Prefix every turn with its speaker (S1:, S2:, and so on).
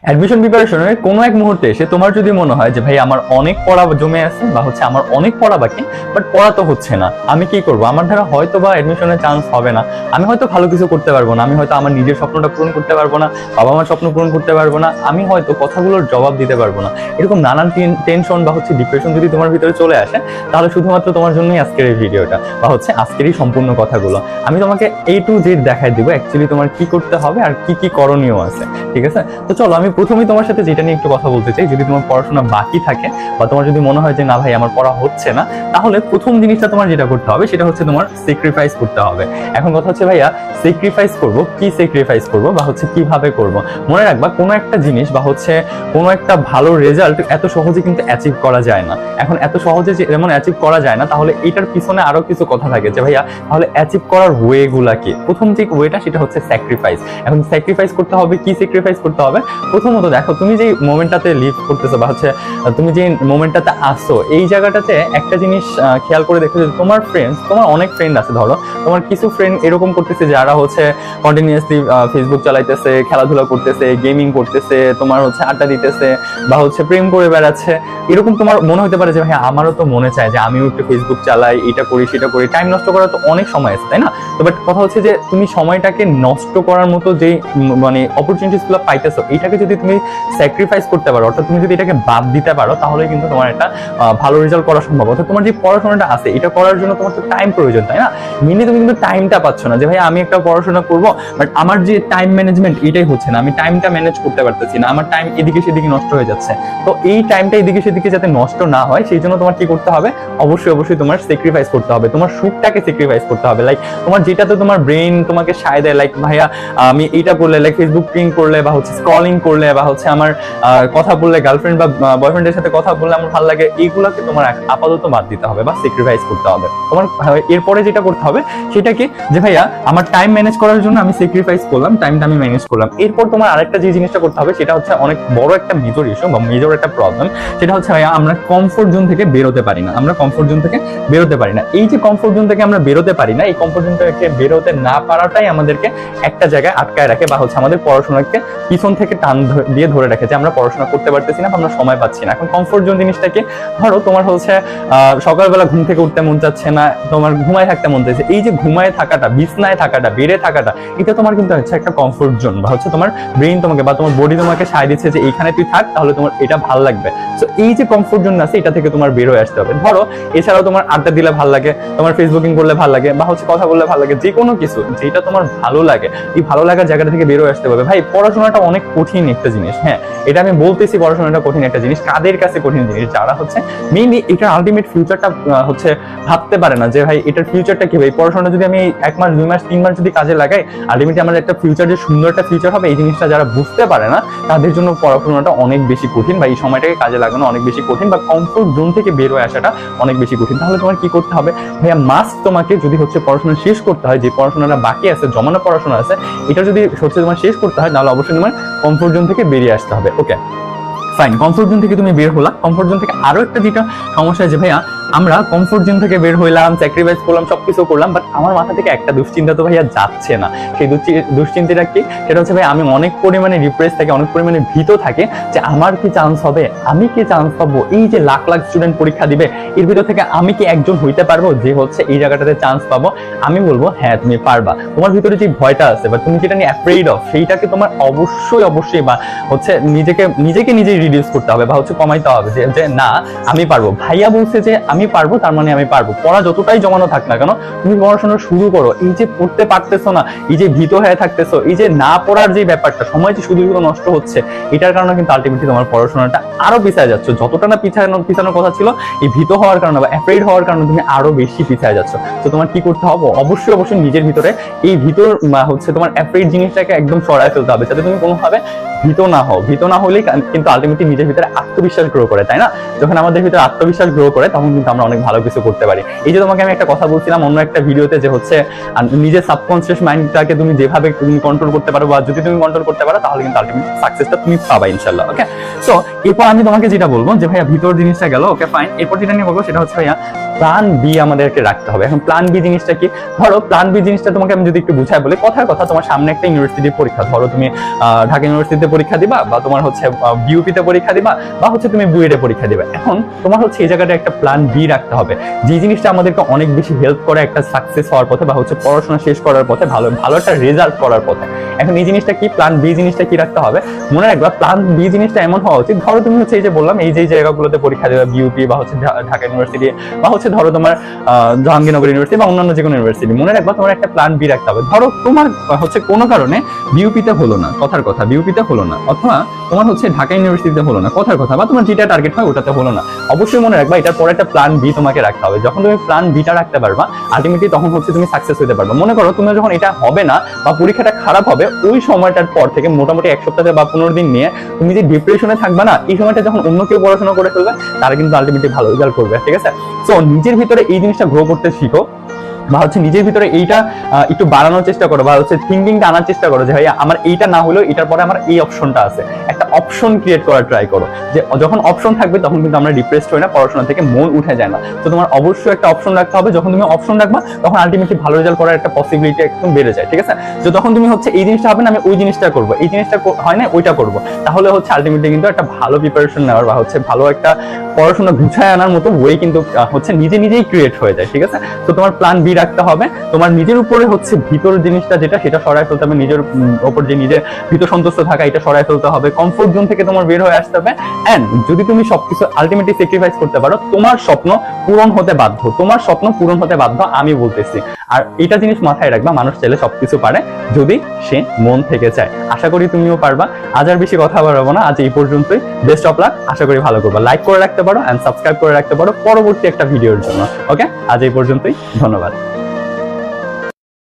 S1: Admission প্রিপারেশনের কোনো এক মুহূর্তে এসে তোমার যদি মনে হয় যে ভাই আমার অনেক পড়া জমে আছে বা হচ্ছে আমার অনেক পড়া বাকি, বাট পড়া তো হচ্ছে না, আমি কি করব? আমার দ্বারা হয়তো বা অ্যাডমিশনের চান্স হবে না, আমি হয়তো ভালো কিছু করতে পারবো না, আমি হয়তো আমার নিজের স্বপ্নটা পূরণ করতে পারবো না, বাবা মার স্বপ্ন পূরণ করতে পারবো না, আমি হয়তো কথাগুলোর জবাব দিতে পারবো না, এরকম নানান টেনশন বা হচ্ছে ডিপ্রেশন যদি তোমার ভিতরে চলে আসে, তাহলে শুধুমাত্র তোমার জন্যই আজকের এই ভিডিওটা বা হচ্ছে আজকের এই সম্পূর্ণ কথাগুলো আমি তোমাকে A to Z দেখাই দিব অ্যাকচুয়ালি তোমার কি করতে হবে আর কি কি করণীয় আছে। ঠিক আছে, তো চলো আমি প্রথমেই তোমার সাথে যেটা নিয়ে একটু কথা বলতে চাই। যদি তোমার পড়াশোনা বাকি থাকে বা তোমার যদি মনে হয় যে না ভাই আমার পড়া হচ্ছে না, তাহলে প্রথম জিনিসটা তোমার যেটা করতে হবে সেটা হচ্ছে তোমার স্যাক্রিফাইস করতে হবে। এখন কথা হচ্ছে ভাইয়া স্যাক্রিফাইস করব, কি স্যাক্রিফাইস করব বা হচ্ছে কিভাবে করব? মনে রাখবা কোনো একটা জিনিস বা হচ্ছে কোনো একটা ভালো রেজাল্ট এত সহজে কিন্তু অ্যাচিভ করা যায় না। এখন এত সহজে যেমন অ্যাচিভ করা যায় না, তাহলে এটার পিছনে আরো কিছু কথা থাকে যে ভাইয়া তাহলে অ্যাচিভ করার ওয়ে গুলা কি? প্রথম যে ওয়েটা সেটা হচ্ছে স্যাক্রিফাইস। এখন স্যাক্রিফাইস করতে হবে, কি স্যাক্রিফাইস করতে হবে? প্রথমত দেখো তুমি যে মোমেন্টটাতে লিভ করতেছো বা হচ্ছে তুমি যে মোমেন্টটাতে আসছো, এই জায়গাটাতে একটা জিনিস খেয়াল করে দেখো যে তোমার ফ্রেন্ডস, তোমার অনেক ফ্রেন্ড আছে, ধরো তোমার কিছু ফ্রেন্ড এরকম করতেছে যারা হচ্ছে কন্টিনিউয়াসলি ফেসবুক চালাইতেছে, খেলাধুলা করতেছে, গেমিং করতেছে, তোমার হচ্ছে আড্ডা দিতেছে বা হচ্ছে প্রেম করে বেড়াচ্ছে। এরকম তোমার মনে হতে পারে যে ভাই আমারও তো মনে চায় যে আমিও একটু ফেসবুক চালাই, এটা করি সেটা করি, টাইম নষ্ট করার তো অনেক সময় আছে, তাই না? তো বাট কথা হচ্ছে যে তুমি সময়টাকে নষ্ট করার মতো যে মানে অপরচুনিটিস গুলো পাইতেছো, এইটাকে যদি তুমি স্যাক্রিফাইস করতে পারো, অর্থাৎ তুমি যদি এটাকে বাদ দিতে পারো, তাহলে কিন্তু তোমার একটা ভালো রেজাল্ট করা সম্ভব। অর্থাৎ তোমার যে পড়াশোনাটা আছে এটা করার জন্য তোমার তো টাইম প্রয়োজন, তাই না? মেনলি তুমি কিন্তু টাইমটা পাচ্ছ না যে ভাই আমি একটা পড়াশোনা করবো, বাট আমার যে টাইম ম্যানেজমেন্ট এটাই হচ্ছে না, আমি টাইমটা ম্যানেজ করতে পারতেছি না, আমার টাইম এদিকে সেদিকে নষ্ট হয়ে যাচ্ছে। তো এই টাইমটা এদিকে সেদিকে যাতে নষ্ট না হয়, সেই জন্য তোমার কি করতে হবে? অবশ্যই তোমার স্যাক্রিফাইস করতে হবে, তোমার সুখটাকে স্যাক্রিফাইস করতে হবে। লাইক তোমার যেটাতে তোমার ব্রেন তোমাকে সায় দেয়, লাইক ভাইয়া আমি এইটা করলে, লাইক ফেসবুক পিং করলে বা হচ্ছে স্ক্রলিং করলে বা হচ্ছে আমার কথা বললে, গার্লফ্রেন্ড বা বয়ফ্রেন্ডের সাথে কথা বললে আমার ভালো লাগে, এইগুলোকে তোমার আপাতত বাদ দিতে হবে বা স্যাক্রিফাইস করতে হবে। তোমার এরপরে যেটা করতে হবে সেটা কি, যে ভাইয়া আমার টাইম ম্যানেজ করার জন্য আমি স্যাক্রিফাইস করলাম, টাইমটা আমি ম্যানেজ করলাম। এরপর তোমার আরেকটা যে জিনিসটা করতে হবে সেটা হচ্ছে অনেক বড় একটা মেজর ইস্যু বা মেজর একটা প্রবলেম, সেটা হচ্ছে ভাইয়া আমরা কমফোর্ট জোন থেকে বেরোতে পারি না। আমরা কমফোর্ট জোন থেকে বেরোতে পারি না। এই যে কমফোর্ট জোন থেকে আমরা বেরোতে পারি না, এই কমফোর্ট জোন থেকে বেরোতে না পারাটাই আমাদেরকে একটা জায়গায় আটকায় রাখে বা হচ্ছে আমাদের পড়াশোনাকে পিছন থেকে টান দিয়ে ধরে রাখে যে আমরা পড়াশোনা করতে পারতেছি না, আমরা সময় পাচ্ছি না। এখন কমফোর্ট জোন জিনিসটাকে ধরো তোমার হচ্ছে সকালবেলা ঘুম থেকে উঠতে মন চাচ্ছে না, তোমার ঘুমায় থাকতে মন চাইছে। এই যে ঘুমায় থাকাটা, বিছনায় থাকাটা, বেড়ে থাকাটা, এটা তোমার কিন্তু হচ্ছে একটা কমফোর্ট জোন বা হচ্ছে তোমার ব্রেইন তোমাকে বা তোমার বডি তোমাকে সায় দিচ্ছে যে এইখানে তুই থাক, তাহলে তোমার এটা ভালো লাগবে। তো এই যে কমফোর্ট জোন আছে, এটা থেকে তোমার বের হয়ে আসতে হবে। ধরো এছাড়াও তোমার আড্ডা দিলে ভালো লাগে, তোমার ফেসবুকিং করলে ভালো লাগে বা হচ্ছে কথা বললে ভালো লাগে, যে কোনো কিছু যেটা তোমার ভালো লাগে, এই ভালো লাগার জায়গাটা থেকে বের হয়ে আসতে হবে। ভাই পড়াশোনাটা অনেক কঠিন একটা জিনিস, হ্যাঁ এটা আমি বলতেছি, পড়াশোনাটা কঠিন একটা জিনিস। কাদের কাছে কঠিন জিনিস? যারা হচ্ছে মেইনলি এটার আলটিমেট ফিউচারটা হচ্ছে ভাবতে পারে না যে ভাই এটার ফিউচারটা কি। ভাই পড়াশোনা যদি আমি 1 মাস 2 মাস 3 মাস যদি কাজে লাগাই, আলটিমেটলি আমার একটা ফিউচার, যে সুন্দর একটা ফিউচার হবে, এই জিনিসটা যারা বুঝতে পারে না তাদের জন্য পড়াশোনাটা অনেক বেশি কঠিন বা এই সময়টাকে কাজে লাগানো অনেক বেশি কঠিন বা কমফোর্ট জোন থেকে বের হয়ে আসাটা অনেক বেশি কঠিন। তাহলে তোমার কি করতে হবে? ভাইয়া মাস্ট তোমাকে যদি হচ্ছে পড়াশোনা শেষ করতে হয়, যে পড়াশোনাটা বাকি আছে, জমানো পড়াশোনা আছে, এটা যদি হচ্ছে তোমার শেষ করতে হয়, তাহলে অবশ্যই তোমার কমফোর্ট জোন থেকে বেরিয়ে আসতে হবে। ওকে ফাইন, কমফোর্ট জোন থেকে তুমি বের হলা। কমফোর্ট জোন থেকে আরো একটা যেটা সমস্যা যে ভাইয়া আমরা কমফোর্ট জোন থেকে বের হইলাম, স্যাক্রিফাইস করলাম, সবকিছু করলাম, বাট আমার মাথা থেকে একটা দুশ্চিন্তা তো ভাইয়া যাচ্ছে না। সেই দুশ্চিন্তাটা কি? সেটা হচ্ছে ভাই আমি অনেক পরিমাণে ডিপ্রেস থাকি, অনেক পরিমাণে ভীত থাকে যে আমার কি চান্স হবে, আমি কি চান্স পাবো, এই যে লাখ লাখ স্টুডেন্ট পরীক্ষা দিবে, এর ভিতর থেকে আমি কি একজন হইতে পারবো যে হচ্ছে এই জায়গাটাতে চান্স পাবো? আমি বলবো হ্যাঁ তুমি পারবা। তোমার ভিতরে যে ভয়টা আছে বা তুমি যেটা নিয়ে অ্যাফ্রেড অফ, সেইটাকে তোমার অবশ্যই বা হচ্ছে নিজেকে নিজেই রিডিউস করতে হবে বা হচ্ছে কমাইতে হবে যে না আমি পারবো। ভাইয়া বলছে যে আমি পারবো, তার মানে আমি পারবো। পড়া যতটাই জমানো থাক না কেন, তুমি পড়াশোনা শুরু করো। এই যে পড়তে পারতেছো না, এই যে ভীত হয়ে থাকতেছো, এই যে না পড়ার যে ব্যাপারটা, সময় যে শুধু নষ্ট হচ্ছে, এটার কারণে কিন্তু আলটিমেটলি তোমার পড়াশোনাটা আরো পিছিয়ে যাচ্ছ। যতটা না পিছানোর কথা ছিল, এই ভীত হওয়ার কারণে বা অ্যাফ্রেড হওয়ার কারণে তুমি আরো বেশি পিছিয়ে যাচ্ছ। তো তোমার কি করতে হবে? অবশ্যই নিজের ভিতরে এই ভিতর হচ্ছে তোমার অ্যাফ্রেড জিনিসটাকে একদম সরায় ফেলতে হবে, যাতে তুমি কোনোভাবে ভীত না হও। ভীত না হলেই কিন্তু আলটিমেটলি নিজের ভিতরে আত্মবিশ্বাস গ্রো করে, তাই না? যখন আমাদের ভিতরে আত্মবিশ্বাস গ্রো করে, তখন কিন্তু আমরা অনেক ভালো কিছু করতে পারি। এই যে তোমাকে আমি একটা কথা বলছিলাম অন্য একটা ভিডিওতে, যে হচ্ছে নিজের সাবকনসিয়াস মাইন্ডটাকে তুমি যেভাবে তুমি কন্ট্রোল করতে পারো বা যদি তুমি কন্ট্রোল করতে পারো, তাহলে কিন্তু আলটিমেটলি সাকসেসটা তুমি পাবা ইনশাআল্লাহ। ওকে, সো এরপর আমি তোমাকে যেটা বলবো যে ভাইয়া ভিতর জিনিসটা গেল, ওকে ফাইন। এরপর যেটা নিয়ে বলবো সেটা হচ্ছে ভাইয়া প্ল্যান বি আমাদেরকে রাখতে হবে। এখন প্ল্যান বি জিনিসটা কি? ধরো প্ল্যান বি জিনিসটা তোমাকে আমি যদি একটু বুঝাই বলি, কথার কথা, তোমার সামনে একটা ইউনিভার্সিটির পরীক্ষা, ধরো তুমি ঢাকা ইউনিভার্সিটিতে পরীক্ষা দিবা, বা তোমার হচ্ছে বিউপিতে পরীক্ষা দিবা, বা হচ্ছে তুমি বুয়েটে পরীক্ষা দিবা। এখন তোমার হচ্ছে এই জায়গাটা একটা প্ল্যান বি রাখতে হবে, যে জিনিসটা আমাদেরকে অনেক বেশি হেল্প করে একটা সাকসেস হওয়ার পথে, বা হচ্ছে পড়াশোনা শেষ করার পথে, ভালো একটা রেজাল্ট করার পথে। এখন এই জিনিসটা কি? প্ল্যান বি জিনিসটা কি রাখতে হবে? মনে রাখবা প্ল্যান বি জিনিসটা এমন হওয়া উচিত, ধরো তুমি হচ্ছে এই যে বললাম এই যে জায়গাগুলোতে পরীক্ষা দেবে, বিউপি বা হচ্ছে ঢাকা ইউনিভার্সিটি, বা হচ্ছে ধরো তোমার জাহাঙ্গীরনগর ইউনিভার্সিটি বা অন্যান্য যে কোনো ইউনিভার্সিটি, মনে রাখবা তোমার একটা প্ল্যান বি রাখতে হবে। ধরো তোমার হচ্ছে কোনো কারণে বিউপিতে হলো না, কথার কথা বিউপিতে হলো না, অথবা তোমার হচ্ছে ঢাকা ইউনিভার্সিটিতে হলো না, কথার কথা, বা তোমার যেটা টার্গেট হয় ওটাতে হলো না, অবশ্যই মনে রাখবা এটার পরে একটা প্ল্যান বি তোমাকে রাখতে হবে। যখন তুমি প্ল্যান বিটা রাখতে পারবা, আলটিমেটলি তখন হচ্ছে তুমি সাকসেস হতে পারবা। মনে করো তুমি যখন এটা হবে না বা পরীক্ষাটা খারাপ হবে, ওই সময়টার পর থেকে মোটামুটি 1 সপ্তাহ বা 15 দিন নিয়ে তুমি যে ডিপ্রেশনে থাকবা না, এই সময়টা যখন অন্য কেউ পড়াশোনা করে ফেলবে, তারা কিন্তু আলটিমেটলি ভালো রেজাল্ট করবে। ঠিক আছে? সো নিজের ভিতরে এই জিনিসটা গ্রো করতে শিখো, বা হচ্ছে নিজের ভিতরে এইটা একটু বাড়ানোর চেষ্টা করো, বা হচ্ছে থিঙ্কিংটা আনার চেষ্টা করো যে ভাই আমার এইটা না হলেও এটার পরে আমার এই অপশনটা আছে। একটা অপশন ক্রিয়েট করার ট্রাই করো, যে যখন অপশন থাকবে তখন কিন্তু আমরা ডিপ্রেসড হই না, পড়াশোনা থেকে মন উঠে যায় না। তো তোমার অবশ্যই একটা অপশন রাখতে হবে। যখন তুমি অপশন রাখবা, তখন আলটিমেটলি ভালো রেজাল্ট করার একটা পসিবিলিটি একদম বেড়ে যায়। ঠিক আছে? তো তখন তুমি হচ্ছে এই জিনিসটা হবে না আমি ওই জিনিসটা করবো, এই জিনিসটা হয় না ওইটা করবো, তাহলে হচ্ছে আলটিমেটলি কিন্তু একটা ভালো প্রিপারেশন নেওয়ার, বা হচ্ছে ভালো একটা পড়াশোনা গুছায় আনার মতো ওয়ে কিন্তু হচ্ছে নিজেই ক্রিয়েট হয়ে যায়। ঠিক আছে? তো তোমার প্ল্যান বি রাখতে হবে। তোমার নিজের উপরে হচ্ছে ভিতর জিনিসটা যেটা, সেটা সরাই ফেলতে হবে। নিজের উপর যে নিজের ভিতর সন্তুষ্ট থাকা, এটা সরাই ফেলতে হবে। কমফোর্ট জোন থেকে তোমার বের হয়ে আসতে হবে। এন্ড যদি তুমি সবকিছু আলটিমেটলি স্যাক্রিফাইস করতে পারো, তোমার স্বপ্ন পূরণ হতে বাধ্য, তোমার স্বপ্ন পূরণ হতে বাধ্য, আমি বলতেছি। আর এটা জিনিস মাথায় রাখবা, মানুষ চাইলে সবকিছু পারে যদি সে মন থেকে চায়। আশা করি তুমিও পারবা। আজ আর বেশি কথা বাড়াবো না, আজ এই পর্যন্তই। বেস্ট অফ লাক, আশা করি ভালো করবা। লাইক করে রাখতে পারো এন্ড সাবস্ক্রাইব করে রাখতে পারো পরবর্তী একটা ভিডিওর জন্য। ওকে, আজ এই পর্যন্তই, ধন্যবাদ।